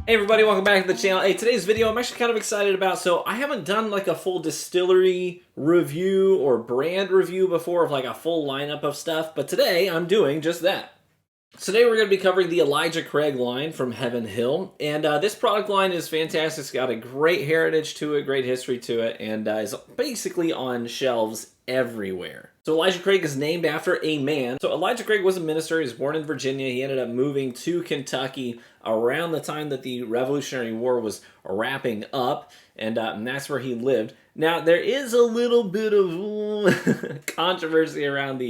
Hey everybody, welcome back to the channel. Hey, today's video I'm actually kind of excited about. So I haven't done like a full distillery review or brand review before of like a full lineup of stuff, but today I'm doing just that. Today we're going to be covering the Elijah Craig line from Heaven Hill, and this product line is fantastic. It's got a great heritage to it, great history to it, and is basically on shelves everywhere. So Elijah Craig is named after a man. So Elijah Craig was a minister. He was born in Virginia. He ended up moving to Kentucky around the time that the Revolutionary War was wrapping up, and that's where he lived. Now, there is a little bit of controversy around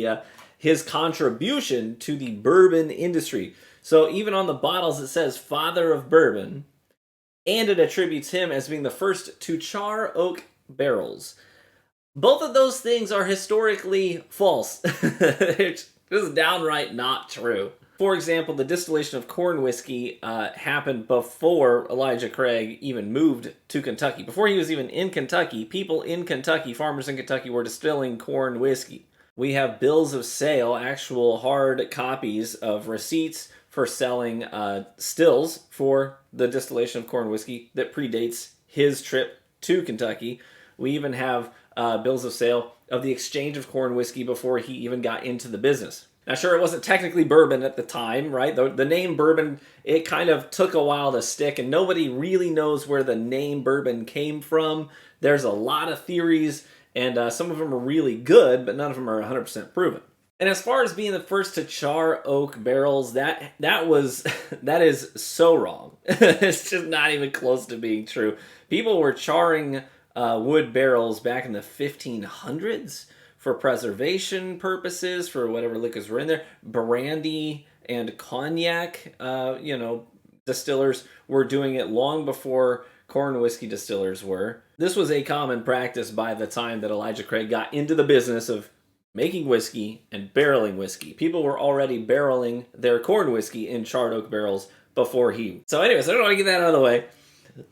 his contribution to the bourbon industry. So even on the bottles it says Father of Bourbon, and it attributes him as being the first to char oak barrels. Both of those things are historically false. It's just downright not true. For example, the distillation of corn whiskey happened before Elijah Craig even moved to Kentucky. Before he was even in Kentucky, people in Kentucky, farmers in Kentucky, were distilling corn whiskey. We have bills of sale, actual hard copies of receipts for selling stills for the distillation of corn whiskey that predates his trip to Kentucky. We even have bills of sale of the exchange of corn whiskey before he even got into the business. Now, sure, it wasn't technically bourbon at the time, right? The name bourbon, it kind of took a while to stick, and nobody really knows where the name bourbon came from. There's a lot of theories, and some of them are really good, but none of them are 100% proven. And as far as being the first to char oak barrels, that is so wrong. It's just not even close to being true. People were charring wood barrels back in the 1500s for preservation purposes, for whatever liquors were in there. Brandy and cognac, distillers were doing it long before corn whiskey distillers were. This was a common practice by the time that Elijah Craig got into the business of making whiskey and barreling whiskey. People were already barreling their corn whiskey in charred oak barrels before he. So anyways, I don't want to get that out of the way.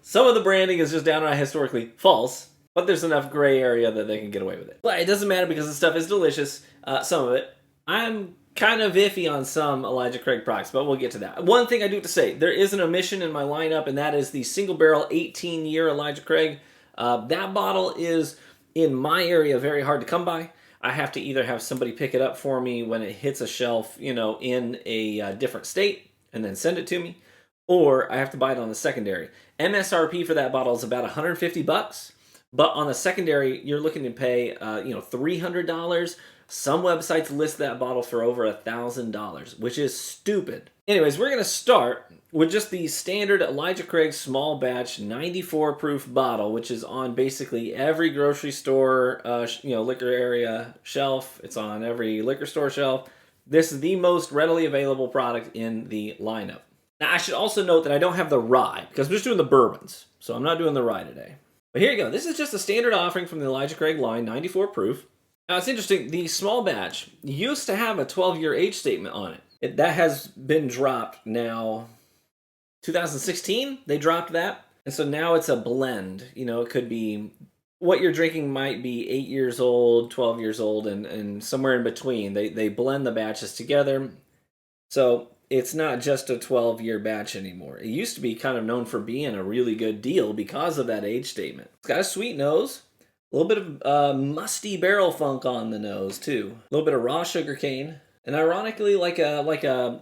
Some of the branding is just downright historically false, but there's enough gray area that they can get away with it. But it doesn't matter because the stuff is delicious, some of it. I'm kind of iffy on some Elijah Craig products, but we'll get to that. One thing I do have to say, there is an omission in my lineup, and that is the single barrel 18-year Elijah Craig. That bottle is, in my area, very hard to come by. I have to either have somebody pick it up for me when it hits a shelf, in a different state, and then send it to me, or I have to buy it on the secondary. MSRP for that bottle is about $150, but on the secondary, you're looking to pay, $300. Some websites list that bottle for over $1,000, which is stupid. Anyways, we're going to start with just the standard Elijah Craig small batch 94 proof bottle, which is on basically every grocery store, liquor area shelf. It's on every liquor store shelf. This is the most readily available product in the lineup. Now, I should also note that I don't have the rye, because I'm just doing the bourbons, so I'm not doing the rye today. But here you go. This is just a standard offering from the Elijah Craig line, 94 proof. Now, it's interesting. The small batch used to have a 12-year age statement on it. That has been dropped now. 2016, they dropped that. And so now it's a blend. It could be what you're drinking might be 8 years old, 12 years old, and somewhere in between. They blend the batches together. So it's not just a 12-year batch anymore. It used to be kind of known for being a really good deal because of that age statement. It's got a sweet nose. A little bit of musty barrel funk on the nose, too. A little bit of raw sugar cane. And ironically, like an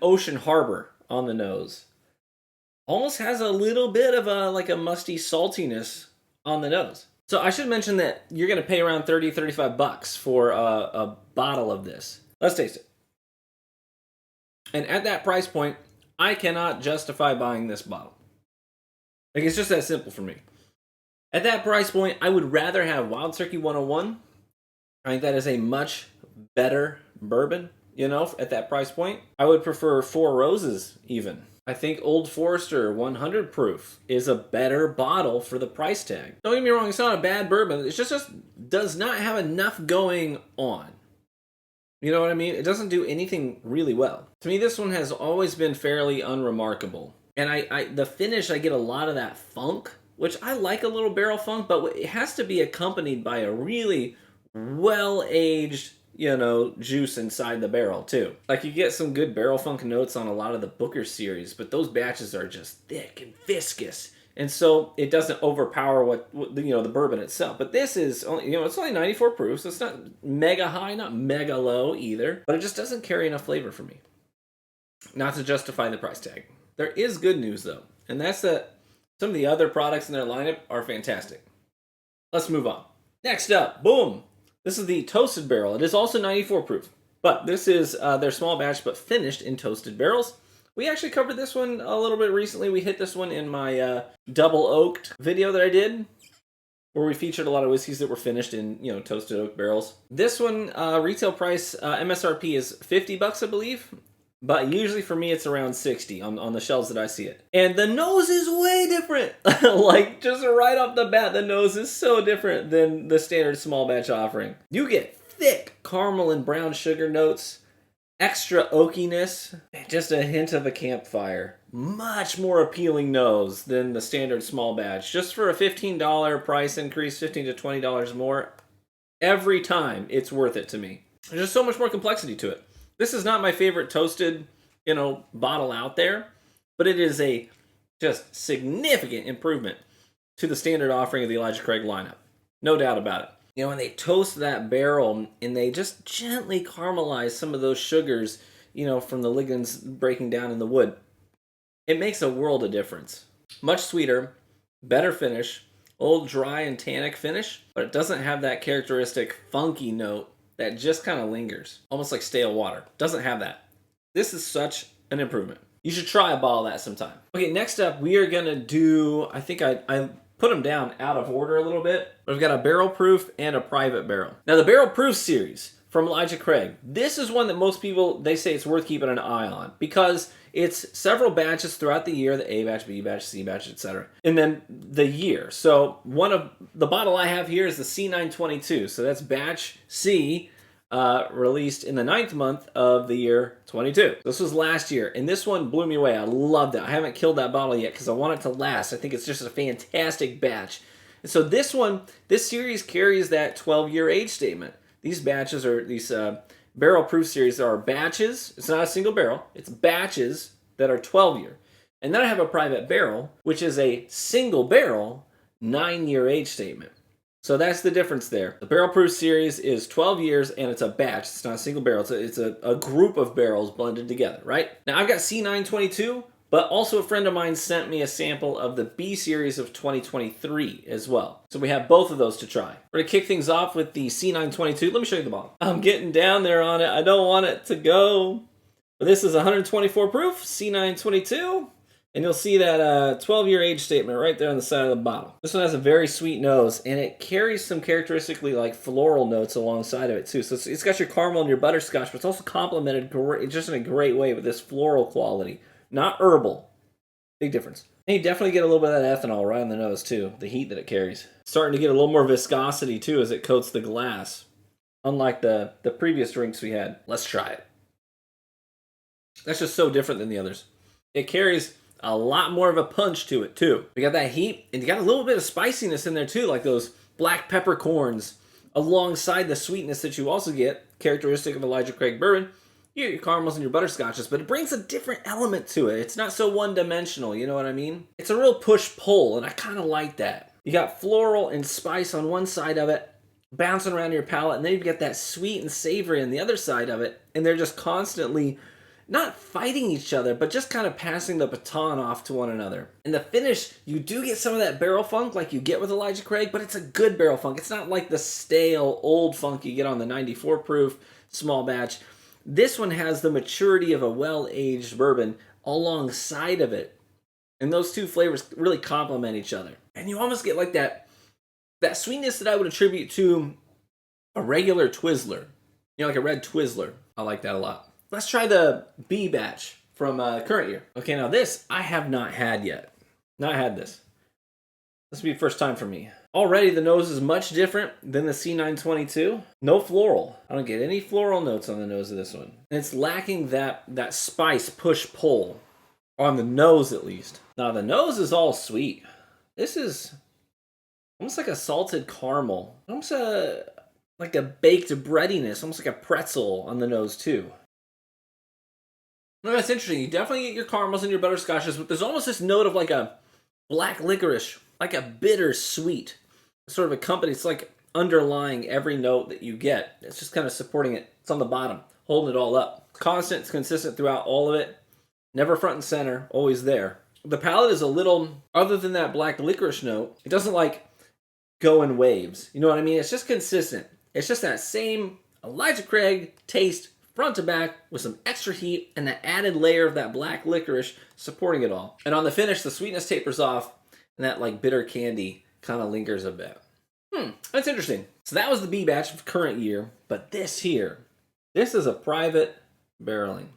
ocean harbor on the nose. Almost has a little bit of a musty saltiness on the nose. So I should mention that you're going to pay around $30-35 for a bottle of this. Let's taste it. And at that price point, I cannot justify buying this bottle. It's just that simple for me. At that price point, I would rather have Wild Turkey 101. I think that is a much better bourbon, at that price point. I would prefer Four Roses, even. I think Old Forester 100 proof is a better bottle for the price tag. Don't get me wrong, it's not a bad bourbon. It just does not have enough going on. You know what I mean? It doesn't do anything really well. To me, this one has always been fairly unremarkable. And the finish, I get a lot of that funk, which I like a little barrel funk, but it has to be accompanied by a really well-aged you know, juice inside the barrel too. Like you get some good barrel funk notes on a lot of the Booker series, but those batches are just thick and viscous. And so it doesn't overpower what you know, the bourbon itself. But this is only, you know, it's only 94 proof, so it's not mega high, not mega low either. But it just doesn't carry enough flavor for me, not to justify the price tag. There is good news though, and that's that some of the other products in their lineup are fantastic. Let's move on. Next up, boom. This is the toasted barrel. It is also 94 proof, but this is their small batch, but finished in toasted barrels. We actually covered this one a little bit recently. We hit this one in my double oaked video that I did, where we featured a lot of whiskeys that were finished in, you know, toasted oak barrels. This one, retail price, MSRP is $50, I believe. But usually for me, it's around 60 on the shelves that I see it. And the nose is way different. Like, just right off the bat, the nose is so different than the standard small batch offering. You get thick caramel and brown sugar notes, extra oakiness, and just a hint of a campfire. Much more appealing nose than the standard small batch. Just for a $15 price increase, $15 to $20 more, every time it's worth it to me. There's just so much more complexity to it. This is not my favorite toasted, you know, bottle out there, but it is a just significant improvement to the standard offering of the Elijah Craig lineup. No doubt about it. You know, when they toast that barrel and they just gently caramelize some of those sugars, you know, from the lignans breaking down in the wood, it makes a world of difference. Much sweeter, better finish, old dry and tannic finish, but it doesn't have that characteristic funky note that just kind of lingers, almost like stale water. Doesn't have that. This is such an improvement. You should try a bottle of that sometime. Okay, next up, we are going to do, I think I put them down out of order a little bit. We've got a barrel proof and a private barrel. Now, the barrel proof series from Elijah Craig, this is one that most people, they say it's worth keeping an eye on because it's several batches throughout the year, the A batch, B batch, C batch, etc. And then the year. So one of the bottle I have here is the C922. So that's batch C, released in the 9th month of the year 22. This was last year, and this one blew me away. I loved it. I haven't killed that bottle yet because I want it to last. I think it's just a fantastic batch. And so this one, this series carries that 12-year age statement. These batches are, these barrel proof series are batches. It's not a single barrel. It's batches that are 12-year. And then I have a private barrel, which is a single barrel, 9-year age statement. So that's the difference there. The barrel proof series is 12 years and it's a batch. It's not a single barrel. It's a group of barrels blended together, right? Now I've got C922, but also a friend of mine sent me a sample of the B series of 2023 as well. So we have both of those to try. We're gonna kick things off with the C922. Let me show you the bottle. I'm getting down there on it. I don't want it to go. But this is 124 proof, C922. And you'll see that 12-year age statement right there on the side of the bottle. This one has a very sweet nose, and it carries some characteristically like floral notes alongside of it too. So it's got your caramel and your butterscotch, but it's also complemented just in a great way with this floral quality. Not herbal. Big difference. And you definitely get a little bit of that ethanol right on the nose too, the heat that it carries. Starting to get a little more viscosity too as it coats the glass. Unlike the previous drinks we had. Let's try it. That's just so different than the others. It carries a lot more of a punch to it too. We got that heat, and you got a little bit of spiciness in there too, like those black peppercorns alongside the sweetness that you also get, characteristic of Elijah Craig bourbon. You get your caramels and your butterscotches, but it brings a different element to it. It's not so one-dimensional, you know what I mean? It's a real push-pull, and I kind of like that. You got floral and spice on one side of it, bouncing around your palate, and then you've got that sweet and savory on the other side of it, and they're just constantly not fighting each other, but just kind of passing the baton off to one another. In the finish, you do get some of that barrel funk like you get with Elijah Craig, but it's a good barrel funk. It's not like the stale, old funk you get on the 94 proof small batch. This one has the maturity of a well-aged bourbon alongside of it. And those two flavors really complement each other. And you almost get like that sweetness that I would attribute to a regular Twizzler. You know, like a red Twizzler. I like that a lot. Let's try the B batch from current year. Okay, now this I have not had yet. Not had this. This will be the first time for me. Already the nose is much different than the C922. No floral. I don't get any floral notes on the nose of this one. And it's lacking that spice push-pull. On the nose at least. Now the nose is all sweet. This is almost like a salted caramel. Almost like like a baked breadiness, almost like a pretzel on the nose too. No, that's interesting. You definitely get your caramels and your butterscotches, but there's almost this note of like a black licorice, like a bitter sweet, sort of accompany. It's like underlying every note that you get. It's just kind of supporting it. It's on the bottom, holding it all up. Constant, it's consistent throughout all of it. Never front and center, always there. The palate is a little, other than that black licorice note, it doesn't like go in waves. You know what I mean? It's just consistent. It's just that same Elijah Craig taste front to back with some extra heat and that added layer of that black licorice supporting it all. And on the finish, the sweetness tapers off and that like bitter candy kind of lingers a bit. That's interesting. So that was the B batch of current year, but this here, this is a private barreling.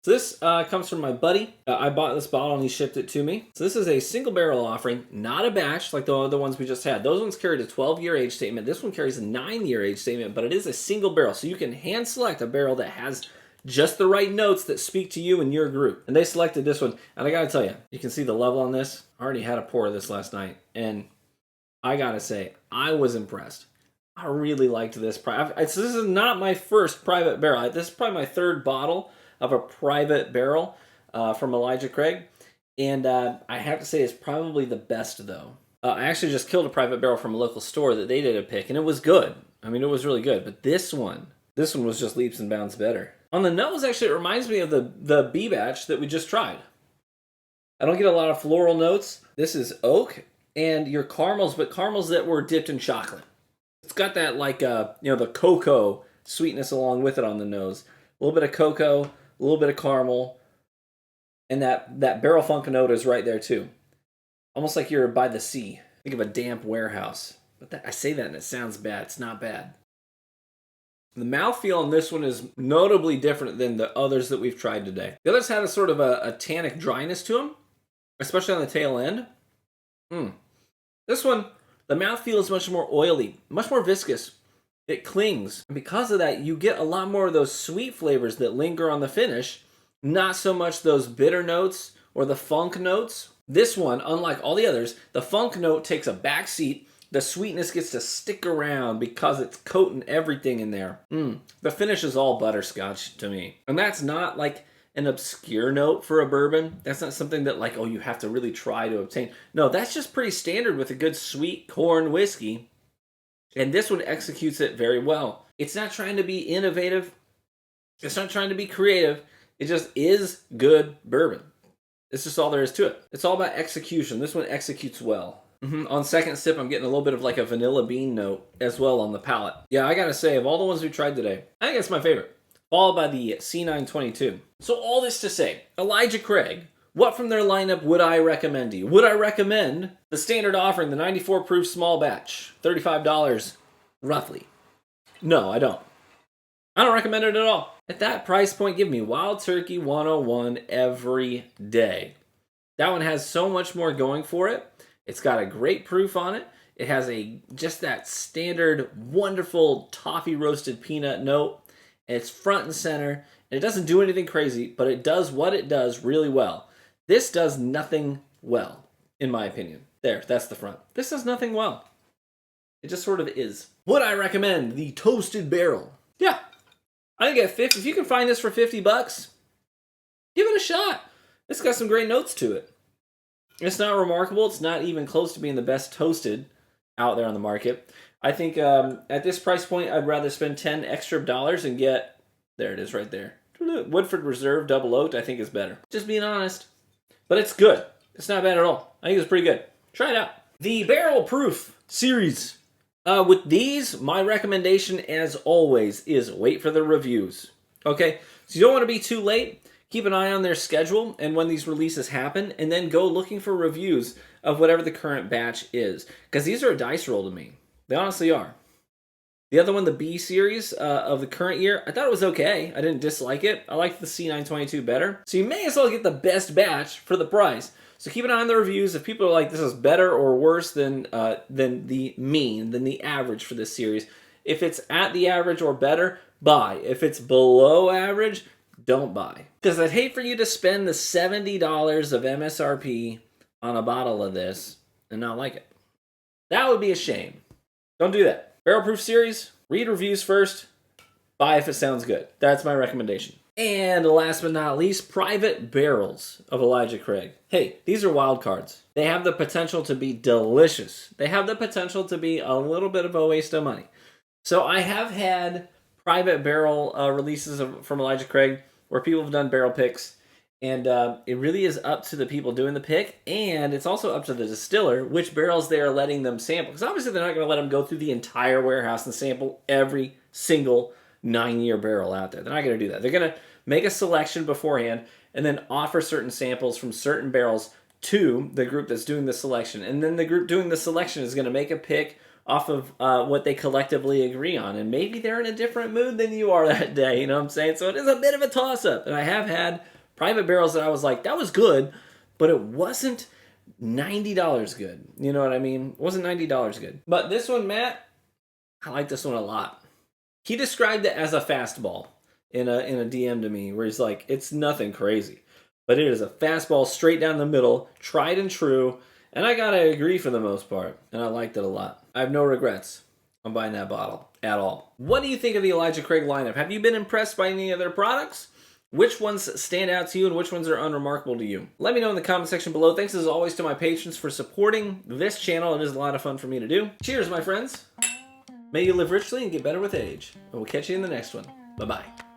So this comes from my buddy. I bought this bottle and he shipped it to me. So this is a single barrel offering, not a batch like the other ones we just had. Those ones carried a 12-year age statement. This one carries a 9-year age statement, but it is a single barrel. So you can hand select a barrel that has just the right notes that speak to you and your group. And they selected this one. And I gotta tell you, you can see the level on this. I already had a pour of this last night. And I gotta say, I was impressed. I really liked this. So this is not my first private barrel. This is probably my third bottle of a private barrel from Elijah Craig. And I have to say it's probably the best, though. I actually just killed a private barrel from a local store that they did a pick, and it was good. I mean, it was really good. But this one was just leaps and bounds better. On the nose, actually, it reminds me of the B batch that we just tried. I don't get a lot of floral notes. This is oak and your caramels, but caramels that were dipped in chocolate. It's got that, like, the cocoa sweetness along with it on the nose. A little bit of cocoa, a little bit of caramel, and that barrel funk note is right there too. Almost like you're by the sea. Think of a damp warehouse. But I say that and it sounds bad. It's not bad. The mouthfeel on this one is notably different than the others that we've tried today. The others had a sort of a tannic dryness to them, especially on the tail end. This one, the mouthfeel is much more oily, much more viscous. It clings. And because of that, you get a lot more of those sweet flavors that linger on the finish, not so much those bitter notes or the funk notes. This one, unlike all the others, the funk note takes a back seat. The sweetness gets to stick around because it's coating everything in there. The finish is all butterscotch to me. And that's not like an obscure note for a bourbon. That's not something that like, oh, you have to really try to obtain. No, that's just pretty standard with a good sweet corn whiskey. And this one executes it very well. It's not trying to be innovative. It's not trying to be creative. It just is good bourbon. It's just all there is to it. It's all about execution. This one executes well. On second sip, I'm getting a little bit of like a vanilla bean note as well on the palate. Yeah, I gotta say, of all the ones we tried today, I think it's my favorite. Followed by the C922. So all this to say, Elijah Craig, what from their lineup would I recommend to you? Would I recommend the standard offering, the 94 proof small batch, $35 roughly? No, I don't. I don't recommend it at all. At that price point, give me Wild Turkey 101 every day. That one has so much more going for it. It's got a great proof on it. It has just that standard wonderful toffee roasted peanut note. It's front and center. And it doesn't do anything crazy, but it does what it does really well. This does nothing well, in my opinion. There, that's the front. This does nothing well. It just sort of is. Would I recommend the Toasted Barrel? Yeah. I think if you can find this for $50, give it a shot. It's got some great notes to it. It's not remarkable. It's not even close to being the best toasted out there on the market. I think at this price point, I'd rather spend $10 extra and get, there it is right there. Woodford Reserve Double Oaked, I think is better. Just being honest. But it's good. It's not bad at all. I think it's pretty good. Try it out. The Barrel Proof series. With these, my recommendation, as always, is wait for the reviews. Okay? So you don't want to be too late. Keep an eye on their schedule and when these releases happen, and then go looking for reviews of whatever the current batch is. Because these are a dice roll to me. They honestly are. The other one, the B series of the current year, I thought it was okay. I didn't dislike it. I liked the C922 better. So you may as well get the best batch for the price. So keep an eye on the reviews. If people are like, this is better or worse than the mean, than the average for this series. If it's at the average or better, buy. If it's below average, don't buy. Because I'd hate for you to spend the $70 of MSRP on a bottle of this and not like it. That would be a shame. Don't do that. Barrel Proof series, Read reviews first, buy if it sounds good. That's my recommendation. And last but not least, private barrels of Elijah Craig. Hey, these are wild cards. They have the potential to be delicious. They have the potential to be a little bit of a waste of money. So I have had private barrel releases from Elijah Craig where people have done barrel picks, and it really is up to the people doing the pick, and it's also up to the distiller which barrels they are letting them sample. Because obviously they're not going to let them go through the entire warehouse and sample every single 9-year barrel out there. They're not going to do that. They're going to make a selection beforehand and then offer certain samples from certain barrels to the group that's doing the selection. And then the group doing the selection is going to make a pick off of what they collectively agree on. And maybe they're in a different mood than you are that day, you know what I'm saying? So it is a bit of a toss-up. And I have had private barrels that I was like, that was good, but it wasn't $90 good. You know what I mean? It wasn't $90 good. But this one, Matt, I like this one a lot. He described it as a fastball in a DM to me, where he's like, it's nothing crazy, but it is a fastball straight down the middle, tried and true, and I gotta agree for the most part, and I liked it a lot. I have no regrets on buying that bottle at all. What do you think of the Elijah Craig lineup? Have you been impressed by any of their products? Which ones stand out to you and which ones are unremarkable to you? Let me know in the comment section below. Thanks as always to my patrons for supporting this channel. It is a lot of fun for me to do. Cheers, my friends. May you live richly and get better with age. And we'll catch you in the next one. Bye-bye.